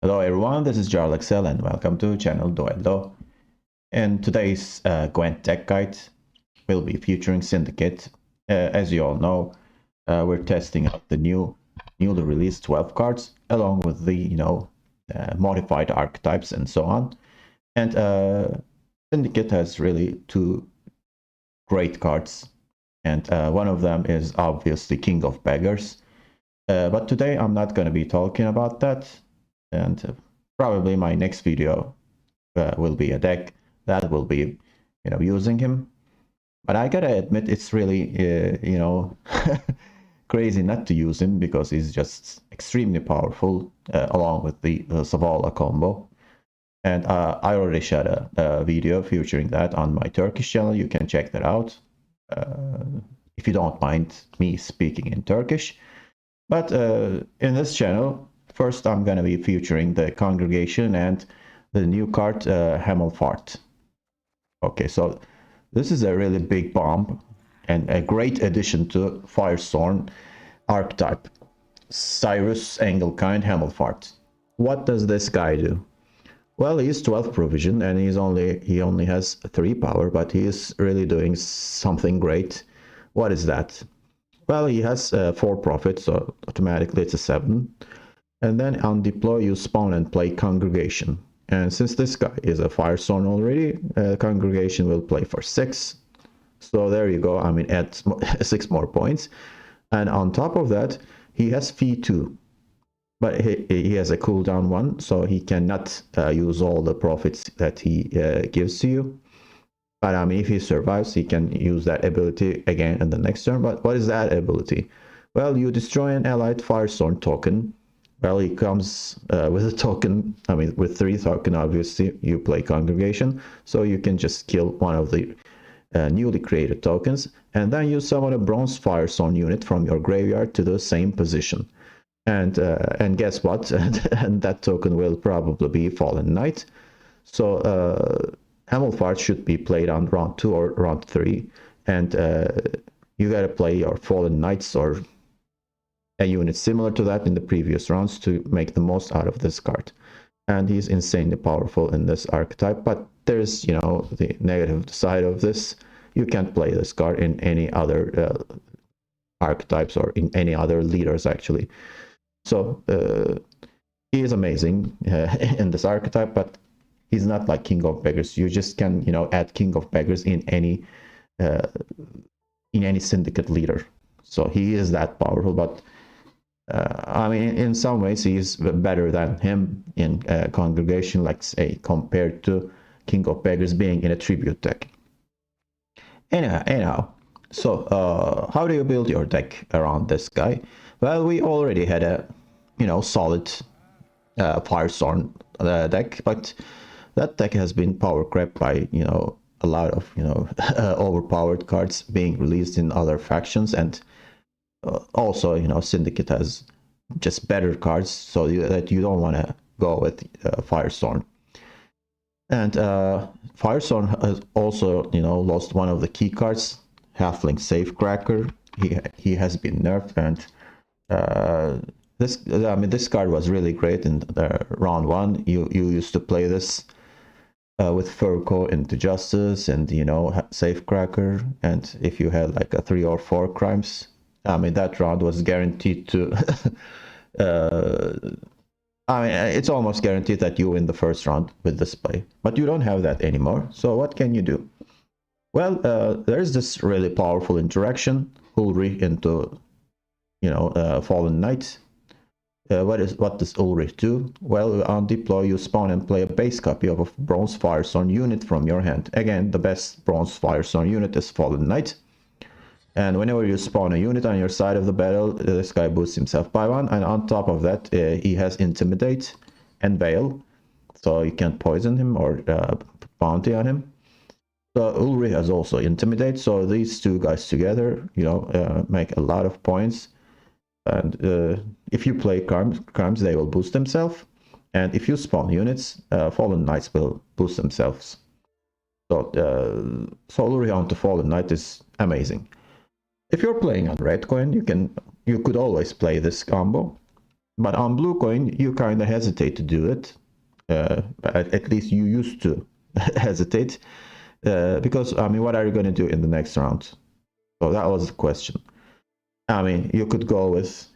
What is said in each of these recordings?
Hello everyone, this is Jarl Excel and welcome to channel Duello. In today's Gwent deck guide, we'll be featuring Syndicate. As you all know, we're testing out the newly released 12 cards along with the modified archetypes and so on. And Syndicate has really two great cards, and one of them is obviously King of Beggars. But today I'm not going to be talking about that, and probably my next video will be a deck that will be using him. But I gotta admit, it's really crazy not to use him because he's just extremely powerful along with the Zavala combo. And I already shared a video featuring that on my Turkish channel. You can check that out if you don't mind me speaking in Turkish. But in this channel, first I'm going to be featuring the Congregation and the new card Hammelfart. Okay, so this is a really big bomb and a great addition to Firestorm archetype. Cyrus Engelkind Hammelfart. What does this guy do? Well, he's 12 provision and he only has 3 power, but he is really doing something great. What is that? Well, he has 4 profit, so automatically it's a 7. And then on deploy, you spawn and play Congregation. And since this guy is a Firestorm already, Congregation will play for 6. So there you go. I mean, add 6 more points. And on top of that, he has fee 2. But he has a cooldown 1, so he cannot use all the profits that he gives to you. But I mean, if he survives, he can use that ability again in the next turn. But what is that ability? Well, you destroy an allied Firestorm token. Well, he comes with a token. I mean, with 3 token, obviously, you play Congregation. So you can just kill one of the newly created tokens. And then you summon a Bronze Firestorm unit from your graveyard to the same position. And guess what? And that token will probably be Fallen Knight. So Hammelfart should be played on round 2 or round 3, and you gotta play your Fallen Knights or a unit similar to that in the previous rounds to make the most out of this card. And he's insanely powerful in this archetype, but there's, the negative side of this. You can't play this card in any other archetypes or in any other leaders, actually. So he is amazing in this archetype, but he's not like King of Beggars. You just can, add King of Beggars in any Syndicate leader. So he is that powerful, but I mean, in some ways, he is better than him in Congregation, like say, compared to King of Beggars being in a tribute deck. Anyhow, so how do you build your deck around this guy? Well, we already had a, solid Firestorm deck, but that deck has been power crept by, a lot of, overpowered cards being released in other factions, and also, Syndicate has just better cards, so that you don't want to go with Firestorm. And Firestorm has also, lost one of the key cards, Halfling Safecracker. He has been nerfed, and this card was really great in round 1. You used to play this with Furco into Justice and Safecracker, and if you had like a 3 or 4 crimes, I mean that round was guaranteed to. I mean, it's almost guaranteed that you win the first round with this play, but you don't have that anymore. So what can you do? Well, there's this really powerful interaction, Ulrich into, Fallen Knight. What does Ulrich do? Well, on deploy, you spawn and play a base copy of a Bronze Firestorm unit from your hand. Again, the best Bronze Firestorm unit is Fallen Knight. And whenever you spawn a unit on your side of the battle, this guy boosts himself by 1. And on top of that, he has Intimidate and Veil. So you can't poison him or bounty on him. So Ulrich has also Intimidate. So these two guys together, make a lot of points. And if you play crimes, they will boost themselves. And if you spawn units, Fallen Knights will boost themselves. So Ulrich onto Fallen Knight is amazing. If you're playing on red coin, you could always play this combo. But on blue coin, you kind of hesitate to do it. At least you used to hesitate. Because, I mean, what are you going to do in the next round? So that was the question. I mean, you could go with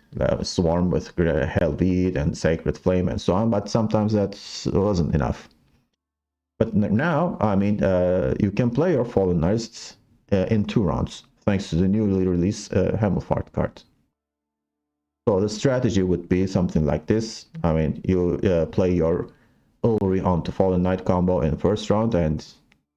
Swarm with Hellbeat and Sacred Flame and so on, but sometimes that wasn't enough. But now, I mean, you can play your Fallen Knights in 2 rounds, thanks to the newly released Hemmelfart card. So the strategy would be something like this. I mean, you play your Ulri onto Fallen Knight combo in the first round, and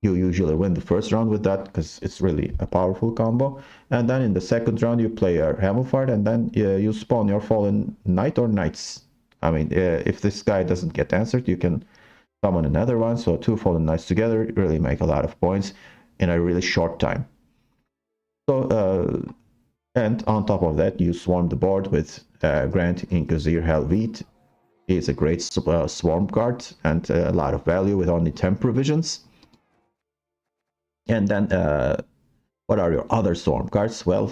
you usually win the first round with that because it's really a powerful combo. And then in the second round, you play your Hemmelfart, and then you spawn your Fallen Knight or Knights. I mean, if this guy doesn't get answered, you can summon another one. So 2 Fallen Knights together really make a lot of points in a really short time. So, and on top of that, you swarm the board with Gwent Inquisitor Helvete. He's a great swarm card and a lot of value with only 10 provisions. And then, what are your other swarm cards? Well,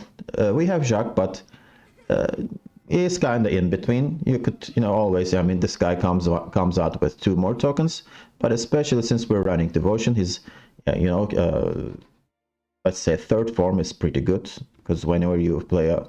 we have Jacques, but he's kind of in between. You could, always, I mean, this guy comes out with 2 more tokens, but especially since we're running Devotion, his, let's say 3rd form is pretty good, because whenever you play a,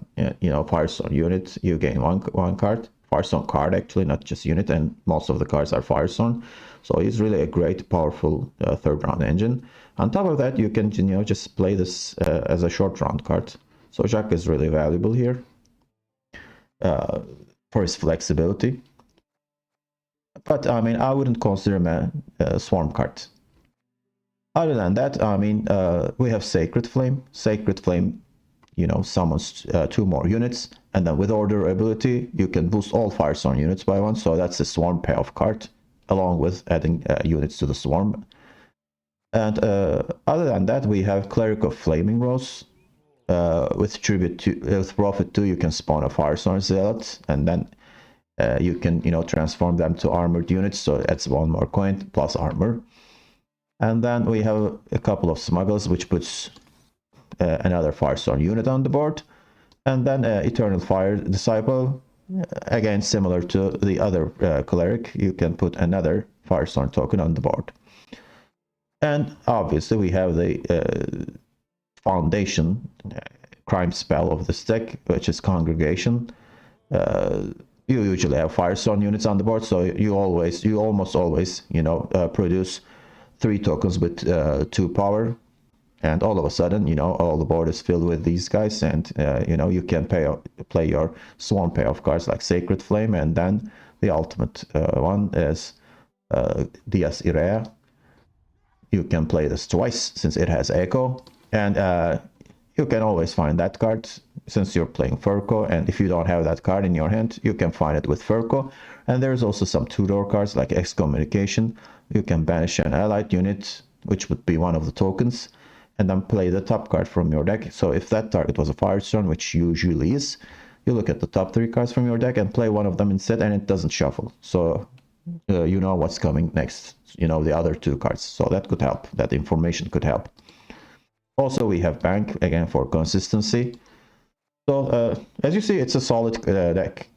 Firestone unit, you gain one card. Firestone card, actually, not just unit, and most of the cards are Firestone. So he's really a great, powerful 3rd round engine. On top of that, you can, just play this as a short round card. So Jacques is really valuable here for his flexibility. But, I mean, I wouldn't consider him a swarm card. Other than that, I mean, we have Sacred Flame. Sacred Flame, summons 2 more units, and then with Order ability, you can boost all Firestone units by 1, so that's a Swarm payoff card, along with adding units to the Swarm. And other than that, we have Cleric of Flaming Rose. With Profit 2, you can spawn a Firestone Zealot, and then you can, transform them to armored units, so that's 1 more coin plus armor. And then we have a couple of Smuggles, which puts another Firestone unit on the board. And then Eternal Fire Disciple, again similar to the other Cleric, you can put another Firestone token on the board. And obviously we have the foundation crime spell of this deck, which is Congregation. You usually have Firestone units on the board, so you almost always, produce 3 tokens with 2 power, and all of a sudden, all the board is filled with these guys, and you can play your swarm payoff cards like Sacred Flame, and then the ultimate one is Dias Irae. You can play this twice since it has Echo, and you can always find that card since you're playing Furco, and if you don't have that card in your hand, you can find it with Furco. And there's also some 2-door cards like Excommunication. You can banish an allied unit, which would be one of the tokens, and then play the top card from your deck. So if that target was a Firestone, which usually is, you look at the top 3 cards from your deck and play one of them instead, and it doesn't shuffle. So you know what's coming next, the other 2 cards. So that could help. That information could help. Also, we have Bank, again, for consistency. So, as you see, it's a solid deck.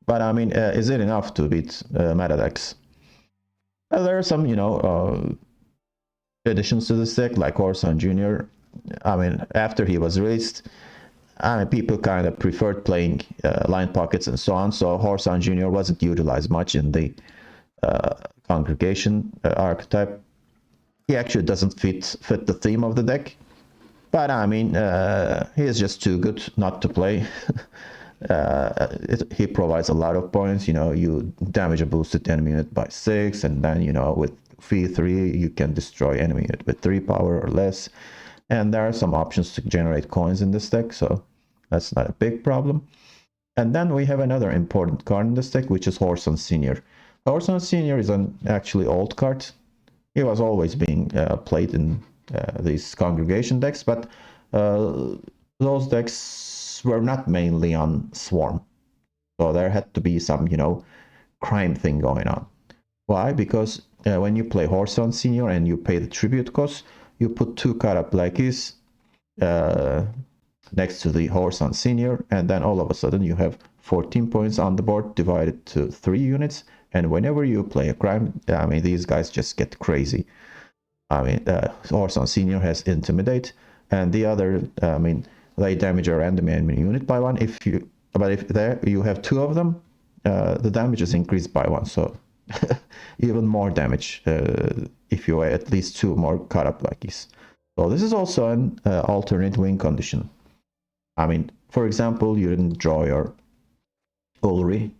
But, I mean, is it enough to beat meta decks? Well, there are some, additions to this deck, like Horsan Jr. I mean, after he was released, people kind of preferred playing line pockets and so on. So Horsan Jr. wasn't utilized much in the Congregation archetype. He actually doesn't fit the theme of the deck. But I mean, he is just too good not to play. He provides a lot of points. You damage a boosted enemy unit by 6, and then with fee 3 you can destroy enemy unit with 3 power or less. And there are some options to generate coins in this deck, so that's not a big problem. And then we have another important card in this deck, which is Horsan Senior. Horsan Senior is an actually old card. He was always being played in these Congregation decks, but those decks were not mainly on Swarm. So there had to be some, crime thing going on. Why? Because when you play Horsan Senior and you pay the tribute cost, you put 2 Karaplakis next to the Horsan Senior, and then all of a sudden you have 14 points on the board divided to 3 units. And whenever you play a crime, I mean, these guys just get crazy. I mean, Horse on Senior has Intimidate, and the other, I mean, they damage a random enemy unit by 1. But if there you have 2 of them, the damage is increased by 1. So even more damage if you have at least 2 more caught up lackeys. So this is also an alternate win condition. I mean, for example, you didn't draw your Ulri,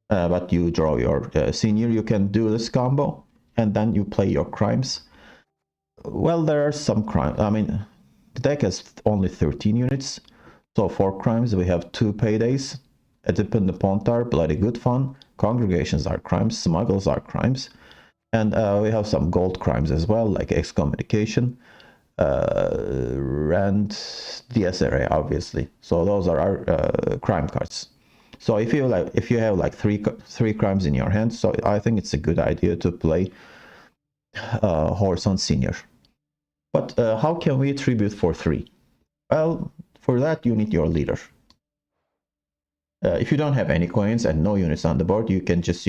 but you draw your Senior. You can do this combo, and then you play your crimes. Well, there are some crimes. I mean, the deck has only 13 units. So for crimes, we have 2 paydays. A Dependent Pontar, Bloody Good Fun. Congregations are crimes. Smuggles are crimes. And we have some gold crimes as well, like Excommunication. And DSRA, obviously. So those are our crime cards. So if you have like three crimes in your hand, so I think it's a good idea to play Horse on Senior. But how can we tribute for 3? Well, for that you need your leader. If you don't have any coins and no units on the board, you can just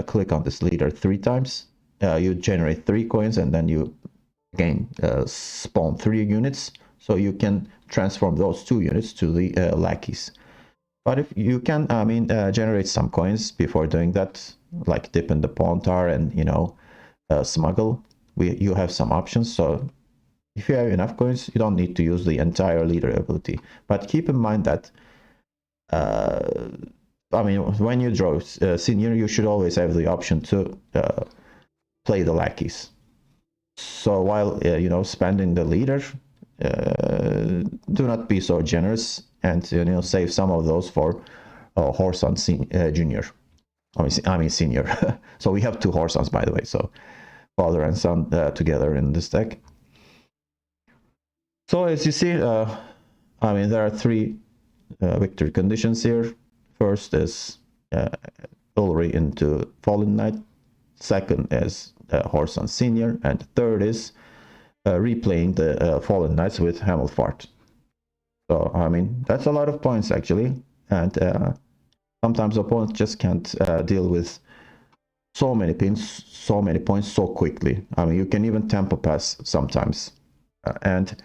click on this leader 3 times. You generate 3 coins, and then you again spawn 3 units, so you can transform those 2 units to the lackeys. But if you can, generate some coins before doing that, like dip in the Pontar and smuggle. You have some options. So if you have enough coins, you don't need to use the entire leader ability. But keep in mind that when you draw Senior, you should always have the option to play the lackeys. So while spending the leader, do not be so generous, and save some of those for Horse on Junior. Senior. So we have 2 Horsons, by the way. So father and son together in this deck. So as you see, there are 3 victory conditions here. First is Ulri into Fallen Knight. Second is Horse on Senior, and third is replaying the Fallen Knights with Hamelfart. So that's a lot of points actually, and sometimes opponents just can't deal with so many pins, so many points so quickly. You can even tempo pass sometimes, and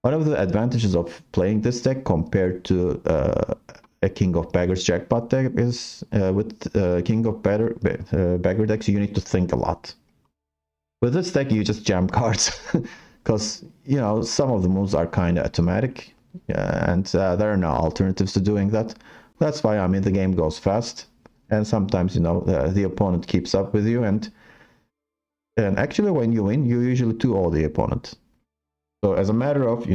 one of the advantages of playing this deck compared to a King of Beggars jackpot deck is with King of Beggar decks, you need to think a lot. With this deck, you just jam cards because some of the moves are kind of automatic, and there are no alternatives to doing that. That's why the game goes fast, and sometimes the opponent keeps up with you, and actually when you win, you usually 2-0 the opponent. So as a matter of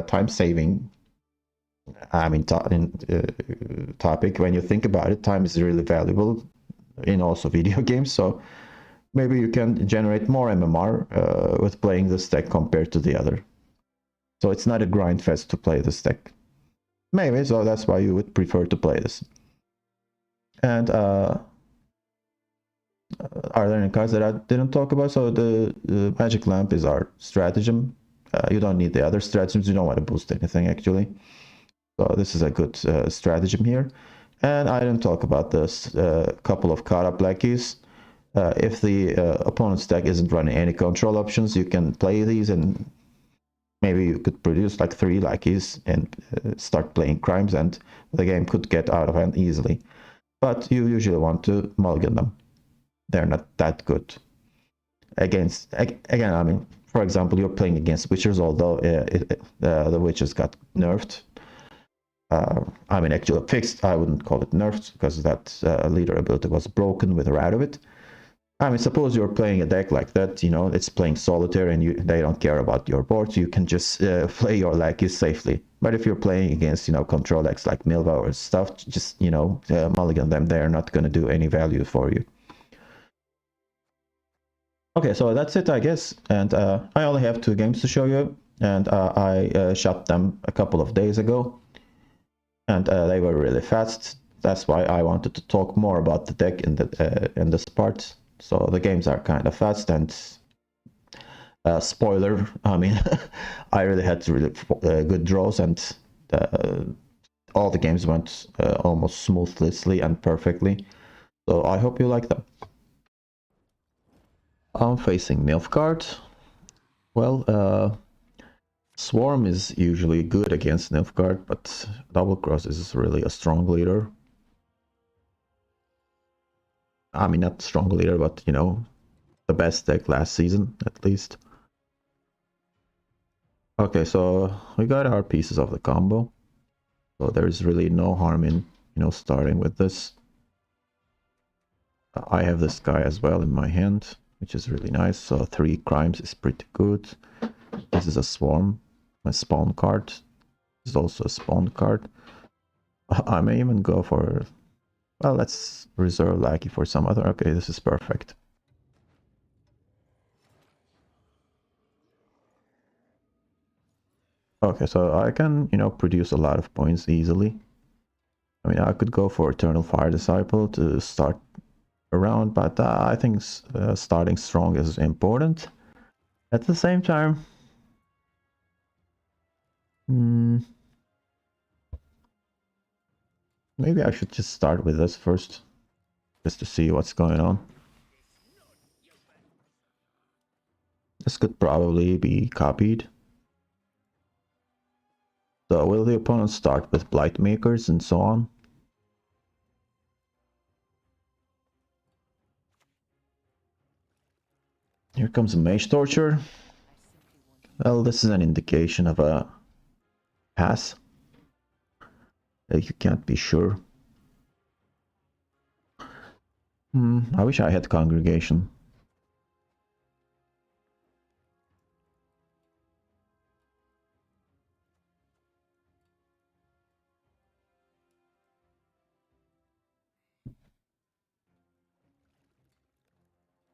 time saving, topic, when you think about it, time is really valuable in also video games. So maybe you can generate more MMR with playing this deck compared to the other. So it's not a grind fest to play this deck. Maybe, so that's why you would prefer to play this. And are there any cards that I didn't talk about? So the Magic Lamp is our stratagem. You don't need the other stratagems. You don't want to boost anything actually. So this is a good stratagem here. And I didn't talk about this couple of caught up lackeys. If the opponent's deck isn't running any control options, you can play these, and maybe you could produce like 3 lackeys and start playing crimes, and the game could get out of hand easily. But you usually want to mulligan them. They're not that good. Again, for example, you're playing against Witchers, although the Witchers got nerfed. Actually fixed. I wouldn't call it nerfed, because that leader ability was broken with Radovid. Suppose you're playing a deck like that, it's playing solitaire, and they don't care about your board, so you can just play your lackeys safely. But if you're playing against, control decks like Milva or stuff, just, mulligan them. They're not going to do any value for you. Okay, so that's it, I guess. And I only have 2 games to show you, and I shot them a couple of days ago. And they were really fast. That's why I wanted to talk more about the deck in this part. So the games are kind of fast, and spoiler, I really had really good draws, and all the games went almost smoothly and perfectly. So I hope you like them. I'm facing Nilfgaard. Well, Swarm is usually good against Nilfgaard, but Double Cross is really a strong leader. I mean, not strong leader, but you know, the best deck last season, at least. Okay, so we got our pieces of the combo. So there's really no harm in, you know, starting with this. I have this guy as well in my hand, which is really nice. So 3 crimes is pretty good. This is a swarm, a spawn card. This is also a spawn card. I may even go for, well, let's reserve Lackey for some other. Okay, this is perfect. Okay, so I can, you know, produce a lot of points easily. I mean, I could go for Eternal Fire Disciple to start around, but I think starting strong is important. At the same time, maybe I should just start with this first, just to see what's going on. This could probably be copied. So will the opponent start with Blight Makers and so on? Here comes a Mage Torture. Well, this is an indication of a pass. You can't be sure. I wish I had Congregation.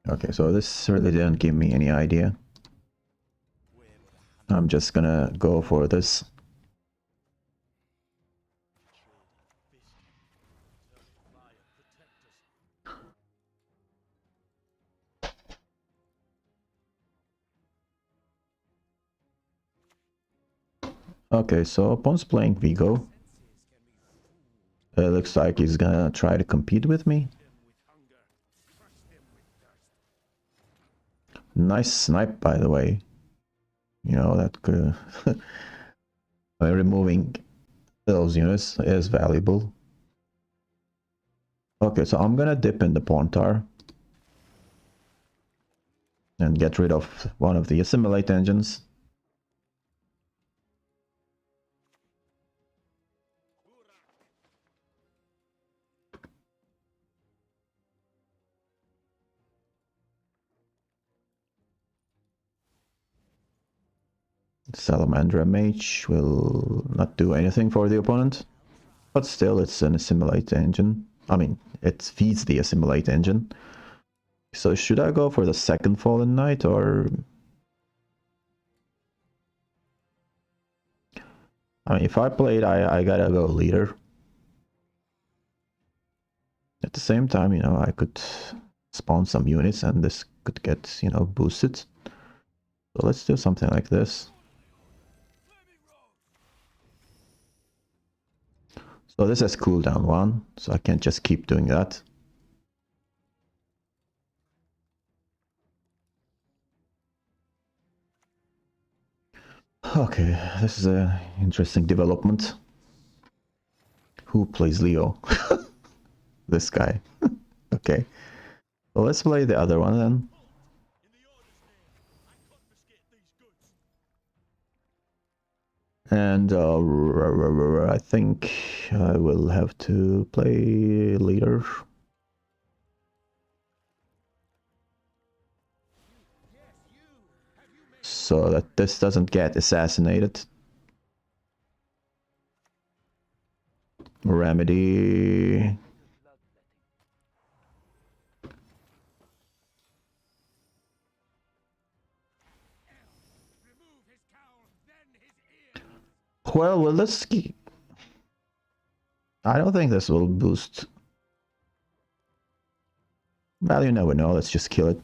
Okay, so this really didn't give me any idea. I'm just gonna go for this. Okay, so opponent's playing Vigo. Looks like he's gonna try to compete with me. Nice snipe, by the way. You know, that could... removing those units is valuable. Okay, so I'm gonna dip in the Pontar and get rid of one of the assimilate engines. Salamandra Mage will not do anything for the opponent, but still it's an assimilate engine. I mean, it feeds the assimilate engine. So should I go for the second Fallen Knight or... I mean, if I played, I gotta go leader. At the same time, you know, I could spawn some units and this could get, you know, boosted. So let's do something like this. So this has cooldown 1, so I can't just keep doing that. Okay, this is an interesting development. Who plays Leo? This guy. Okay. Well, let's play the other one then. And I think I will have to play leader. So that this doesn't get assassinated. Remedy. Well, let's... I don't think this will boost. Well, you never know. Let's just kill it.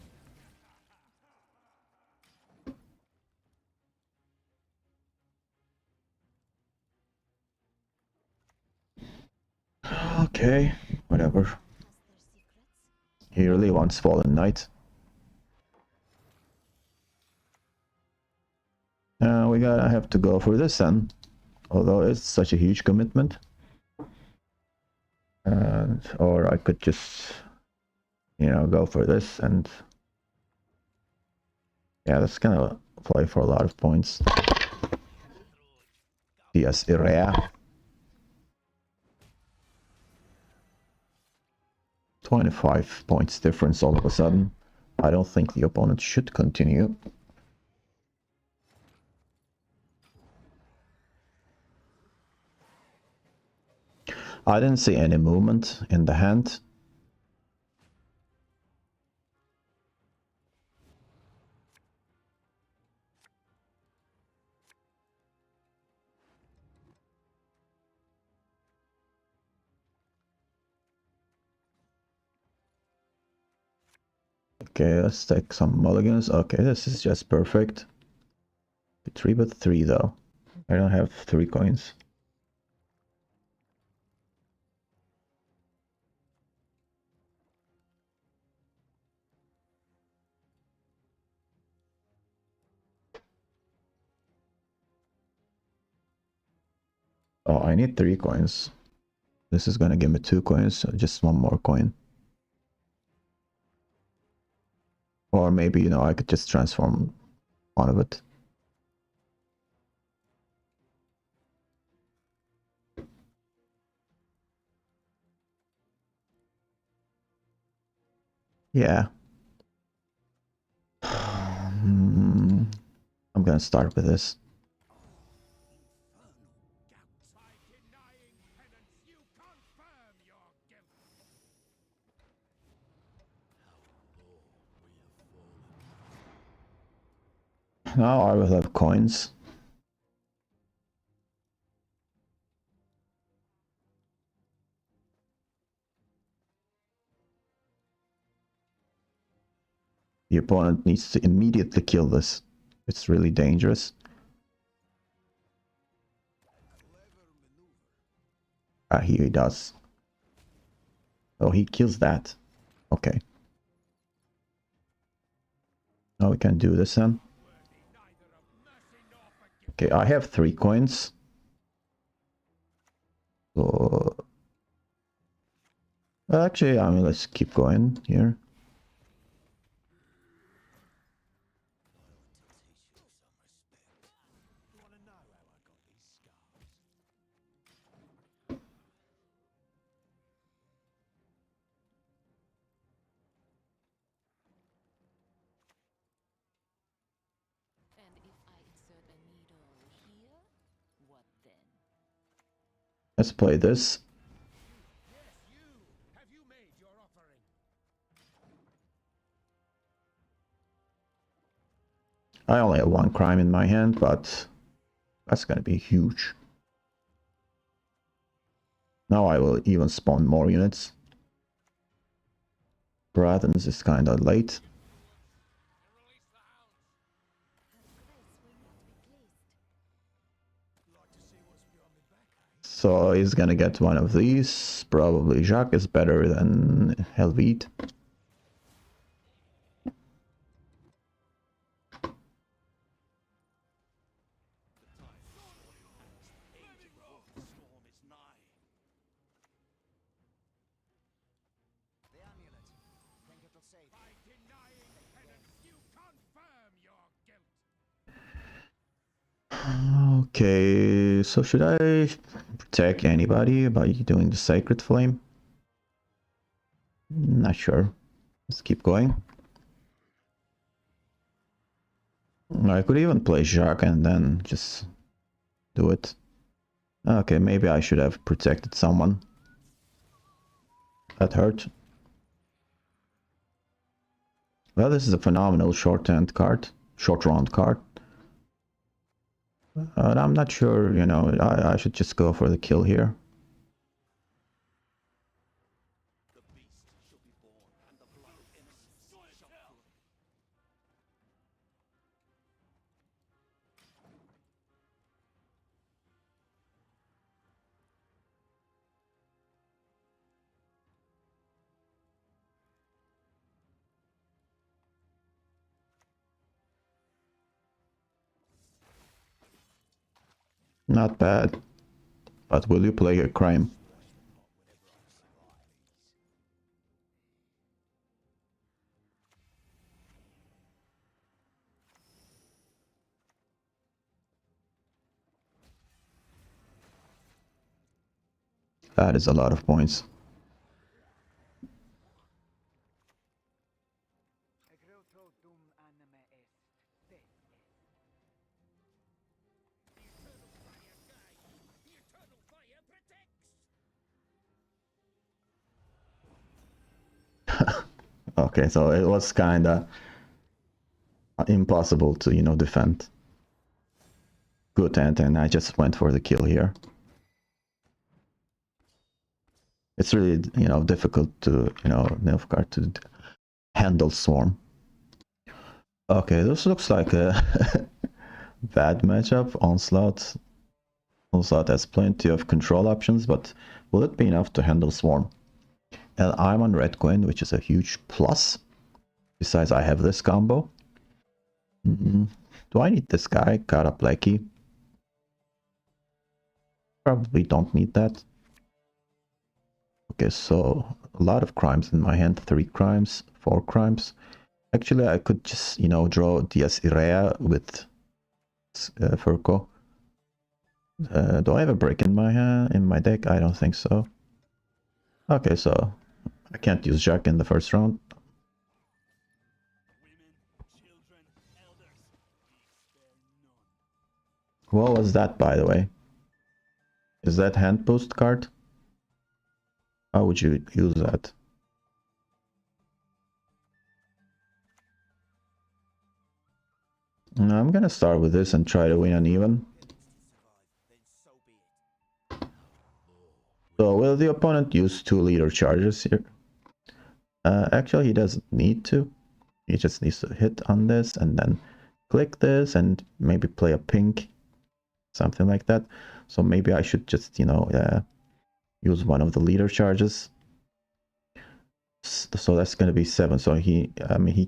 Okay, whatever. He really wants Fallen Knight. We gotta have to go for this then. Although it's such a huge commitment. Or I could just, go for this and... Yeah, that's gonna play for a lot of points. Yes, Irea. 25 points difference all of a sudden. I don't think the opponent should continue. I didn't see any movement in the hand. Okay, let's take some mulligans. Okay, this is just perfect. 3 but 3 though. I don't have 3 coins. Oh, I need 3 coins. This is gonna give me 2 coins, so just 1 more coin. Or maybe, I could just transform one of it. Yeah. I'm gonna start with this. Now I will have coins. The opponent needs to immediately kill this. It's really dangerous. Ah, here he does. Oh, he kills that. Okay. Now we can do this then. Okay, I have 3 coins. So... Well, actually, let's keep going here. Let's play this. I only have 1 crime in my hand, but that's gonna be huge. Now I will even spawn more units. Brathens is kinda late. So he's gonna get one of these. Probably Jacques is better than Helvete. Okay, so should I protect anybody by doing the Sacred Flame? Not sure. Let's keep going. I could even play Jacques and then just do it. Okay, maybe I should have protected someone. That hurt. Well, this is a phenomenal short-hand card. Short-round card. I'm not sure, I should just go for the kill here. Not bad. But will you play a crime? That is a lot of points. Okay, so it was kinda impossible to, you know, defend. Good, and I just went for the kill here. It's really, you know, difficult to, you know, Nilfgaard to handle Swarm. Okay, this looks like a bad matchup. Onslaught has plenty of control options, but will it be enough to handle Swarm? And I'm on red Gwent, which is a huge plus. Besides, I have this combo. Do I need this guy? Kara Blackie? Probably don't need that. Okay, so a lot of crimes in my hand. 3 crimes, 4 crimes. Actually, I could just, you know, draw Diaz Irea with Furco. Do I have a brick in my hand, in my deck? I don't think so. Okay, so I can't use Jack in the first round. What was that, by the way? Is that hand boost card? How would you use that? I'm gonna start with this and try to win uneven. So will the opponent use 2 leader charges here? Actually, he doesn't need to. He just needs to hit on this and then click this and maybe play a pink. Something like that. So maybe I should just, you know, use one of the leader charges. So that's going to be 7. So he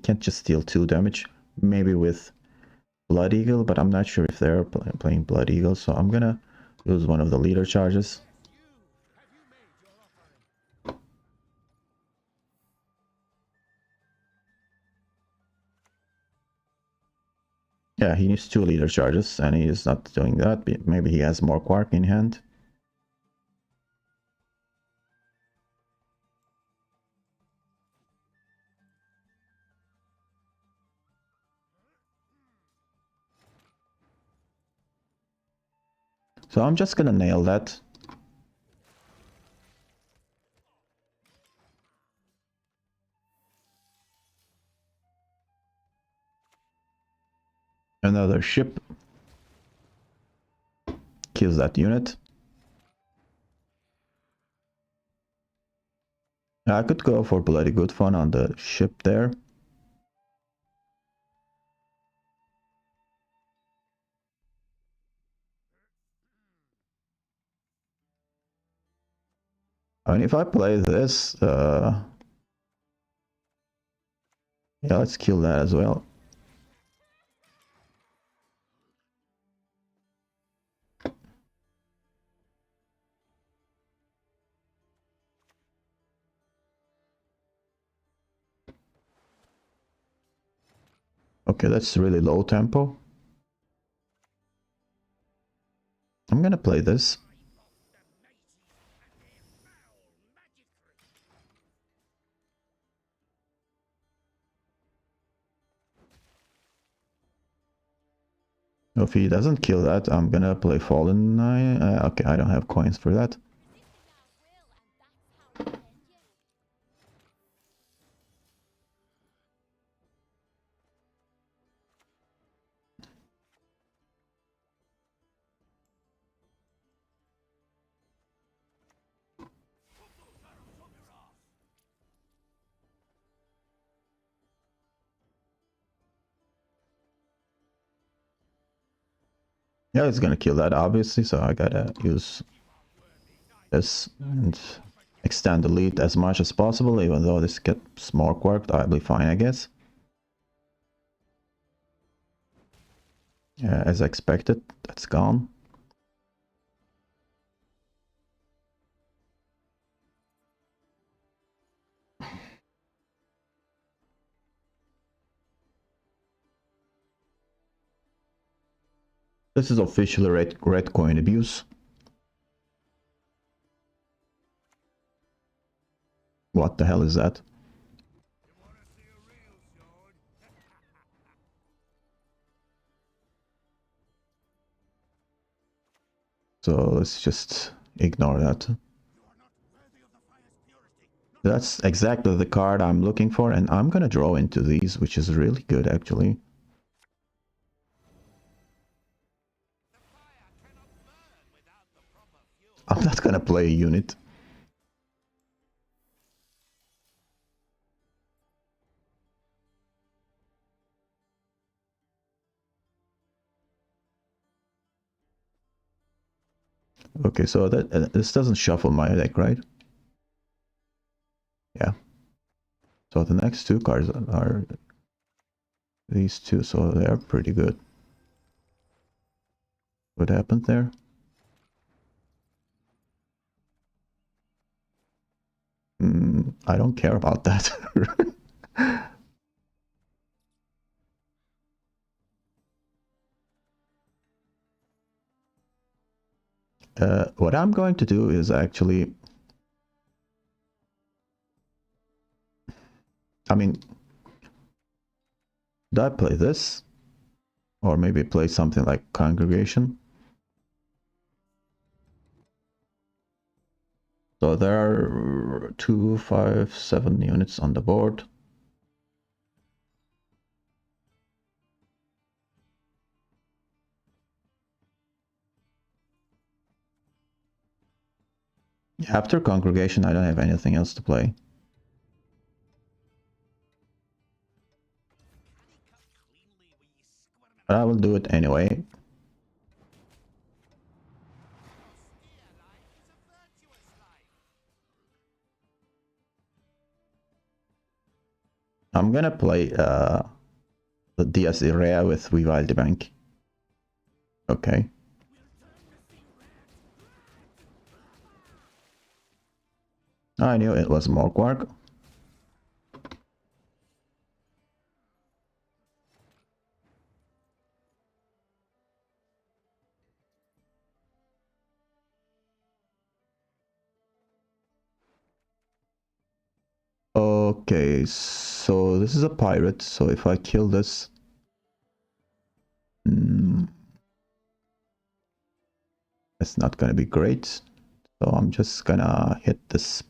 can't just steal 2 damage. Maybe with Blood Eagle, but I'm not sure if they're playing Blood Eagle. So I'm going to use one of the leader charges. Yeah, he needs 2 leader charges, and he is not doing that. Maybe he has more Quark in hand. So I'm just gonna nail that. Another ship kills that unit. I could go for bloody good fun on the ship there. I mean, if I play this, yeah, let's kill that as well. Okay, that's really low tempo. I'm gonna play this. If he doesn't kill that, I'm gonna play Fallen Knight. Okay, I don't have coins for that. Yeah, it's gonna kill that, obviously, so I gotta use this and extend the lead as much as possible, even though this gets more Quarked, I'll be fine, I guess. As expected, that's gone. This is officially red coin abuse. What the hell is that? So let's just ignore that. That's exactly the card I'm looking for, and I'm gonna draw into these, which is really good actually. I'm not gonna play a unit. Okay, so that this doesn't shuffle my deck, right? Yeah. So the next two cards are these two, so they're pretty good. What happened there? I don't care about that. What I'm going to do is actually, I mean, do I play this? Or maybe play something like Congregation? So there are 2, 5, 7 units on the board. After Congregation, I don't have anything else to play. But I will do it anyway. I'm gonna play the DS Area with Vivaldi Bank. Okay. I knew it was more Quark. Okay, so this is a pirate, so if I kill this... it's not gonna be great. So I'm just gonna hit this.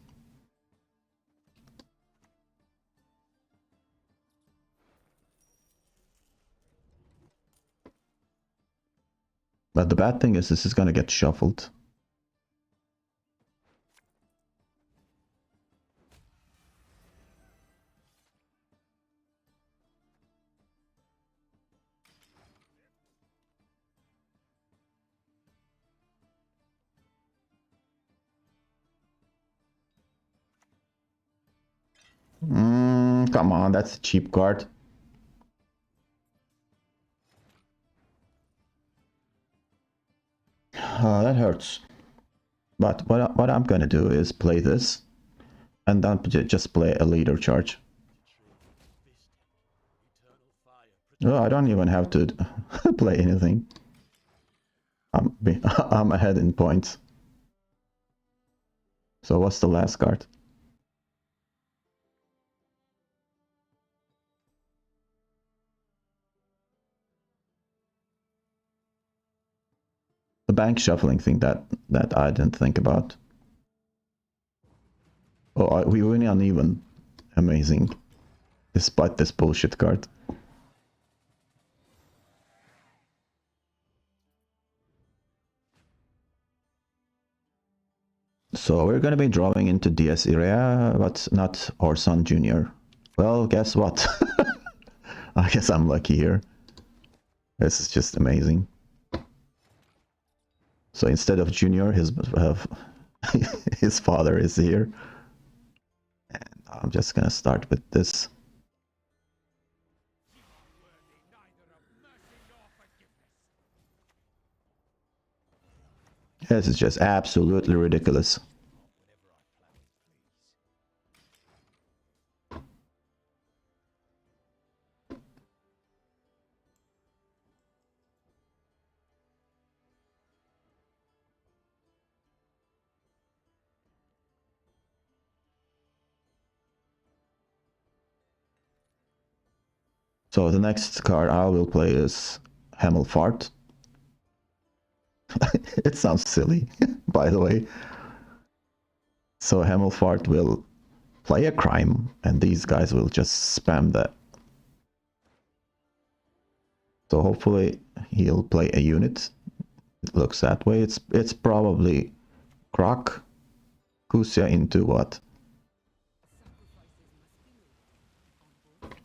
But the bad thing is this is gonna get shuffled. Come on, that's a cheap card. That hurts. But what I'm gonna do is play this, and then just play a leader charge. Oh, I don't even have to play anything. I'm ahead in points. So what's the last card? The bank shuffling thing that I didn't think about. Oh, we win uneven. Amazing. Despite this bullshit card. So we're gonna be drawing into DS area, but not Orson Jr. Well, guess what? I guess I'm lucky here. This is just amazing. So instead of Junior, his father is here. And I'm just gonna start with this. This is just absolutely ridiculous. So the next card I will play is Hammelfart. It sounds silly, by the way. So Hammelfart will play a crime, and these guys will just spam that. So hopefully he'll play a unit. It looks that way. It's probably Croc, Kusia into what?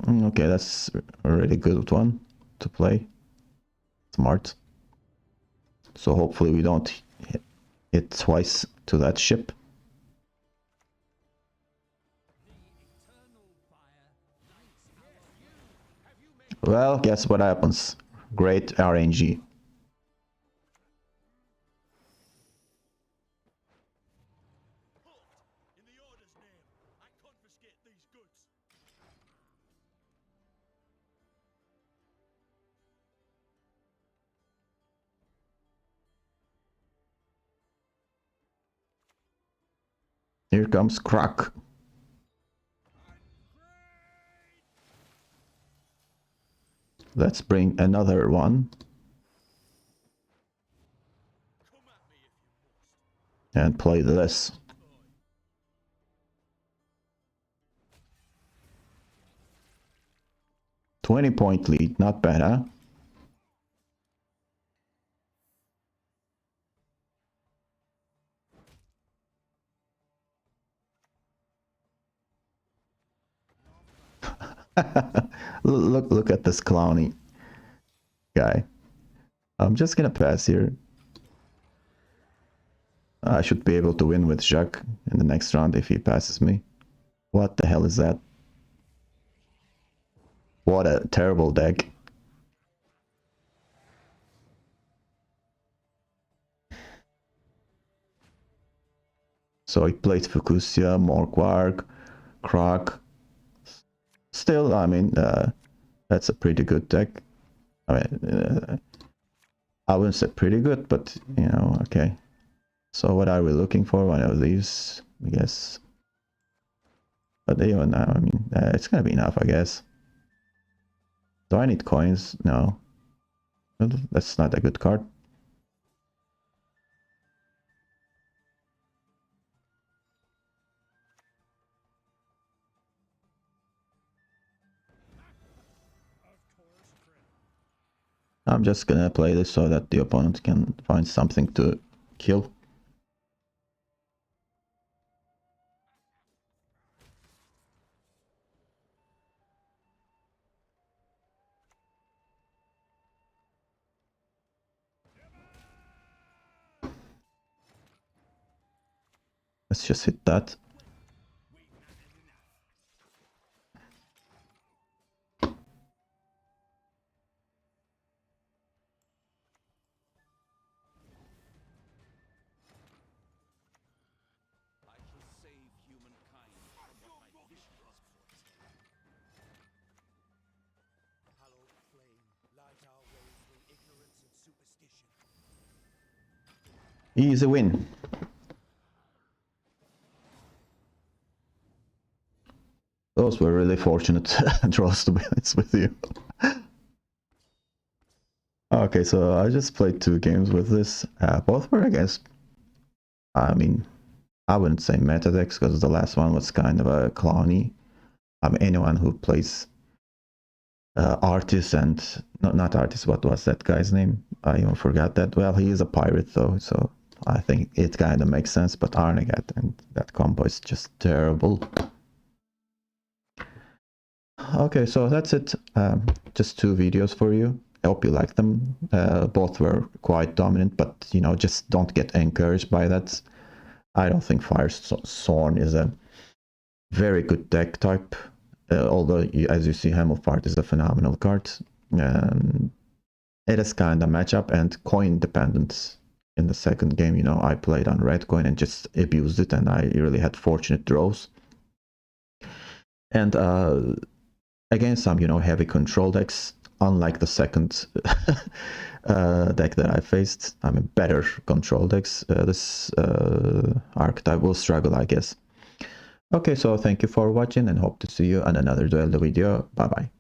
Okay, that's a really good one to play. Smart. So hopefully we don't hit twice to that ship. Well, guess what happens? Great RNG. Here comes Croc. Let's bring another one. And play this. $20-point lead, not bad, huh? Look at this clowny guy. I'm just gonna pass here. I should be able to win with Jacques in the next round if he passes me. What the hell is that? What a terrible deck. So he played Fukusia, more Quark, Croc. Still, I mean, that's a pretty good deck. I mean, I wouldn't say pretty good, but, you know, okay. So what are we looking for? One of these, I guess. But even now, I mean, it's gonna be enough, I guess. Do I need coins? No. That's not a good card. I'm just gonna play this so that the opponent can find something to kill. Let's just hit that. Easy win. Those were really fortunate draws, to be honest with you. Okay, so I just played 2 games with this. Both were, I guess, I mean, I wouldn't say meta decks because the last one was kind of a clowny. Anyone who plays Artist and not Artist, what was that guy's name? I even forgot that. Well, he is a pirate though, so I think it kind of makes sense. But Arnegat and that combo is just terrible. Okay, so that's it. Just 2 videos for you. I hope you liked them. Both were quite dominant, but you know, just don't get encouraged by that. I don't think Fire Sorn is a very good deck type. Although, as you see, Hammelfart is a phenomenal card. It is kind of matchup and coin dependent. In the second game, you know, I played on red coin and just abused it, and I really had fortunate draws. And against some, you know, heavy control decks, unlike the second deck that I faced, I mean, better control decks, this archetype will struggle, I guess. Okay, so thank you for watching and hope to see you on another duel video. Bye bye.